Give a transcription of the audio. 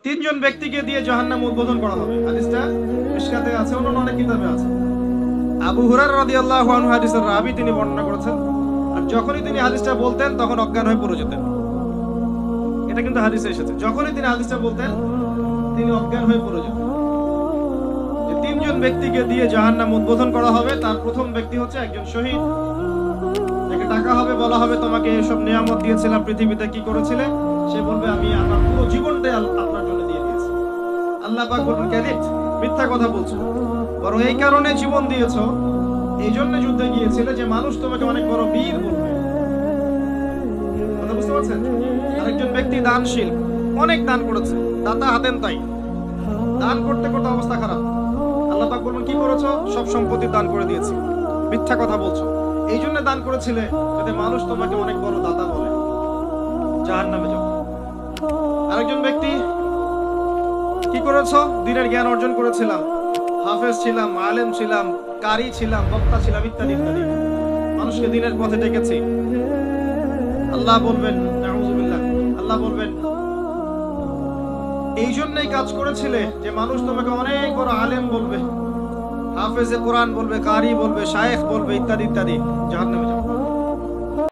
তিনজন ব্যক্তিকে দিয়ে জাহান্নাম উদ্বোধন করা হবে। হাদিসটা মিশকাতে আছে, অন্য অনেক কিতাবে আছে। আবু হুরায়রা রাদিয়াল্লাহু আনহু হাদিসের রাবী, তিনি বর্ণনা করেছেন। আর যখনই তিনি হাদিসটা বলতেন তখন অজ্ঞান হয়ে পড়ে যেতেন। এটা কিন্তু হাদিসে এসেছে, যখনই তিনি হাদিসটা বলতেন তিনি অজ্ঞান হয়ে পড়ে যেতেন। যে তিনজন ব্যক্তিকে দিয়ে জাহান্নাম উদ্বোধন করা হবে, তার প্রথম ব্যক্তি হচ্ছে একজন শহীদ। তাকে ডাকা হবে, বলা হবে তোমাকে এসব নিয়ামত দিয়েছিলাম, পৃথিবীতে কি করেছিলে? সে বলবে আমি আমার পুরো জীবনটাই আপনার জন্য দিয়ে দিয়েছি। আল্লাহ পাক বলবেন ক্যাদিব, মিথ্যা কথা বলছো, বরং এই কারণে জীবন দিয়েছো, এই জন্য যুদ্ধে গিয়েছিলে যে মানুষ তোমাকে অনেক বড় বীর বলবে। কথা বুঝতে পারছেন? আরেকজন ব্যক্তি দানশীল, অনেক দান করেছে, দাতা হাতেন তাই, দান করতে করতে অবস্থা খারাপ। আল্লাহ পাক বলবেন কি করেছো? সব সম্পত্তি দান করে দিয়েছি, মিথ্যা কথা বলছো, এই জন্য দান করেছিলে যাতে মানুষ তোমাকে অনেক বড় দাতা বলে। জাহান্নামে যাও। আরেকজন ব্যক্তি কি করেছো? দিনের জ্ঞান অর্জন করেছিলাম, হাফেজ ছিলাম, আলেম ছিলাম, কারি ছিলাম, বক্তা ছিলাম, ইত্যাদি ইত্যাদি, মানুষকে দিনের পথে ডেকেছি। আল্লাহ বলবেন নাউযুবিল্লাহ, আল্লাহ বলবেন এই জন্যই কাজ করেছিলে যে মানুষ তোমাকে অনেক বড় আলেম বলবে, হাফেজে কোরআন বলবে, কারি বলবে, শায়েখ বলবে, ইত্যাদি ইত্যাদি। জাহান্নামে যাও।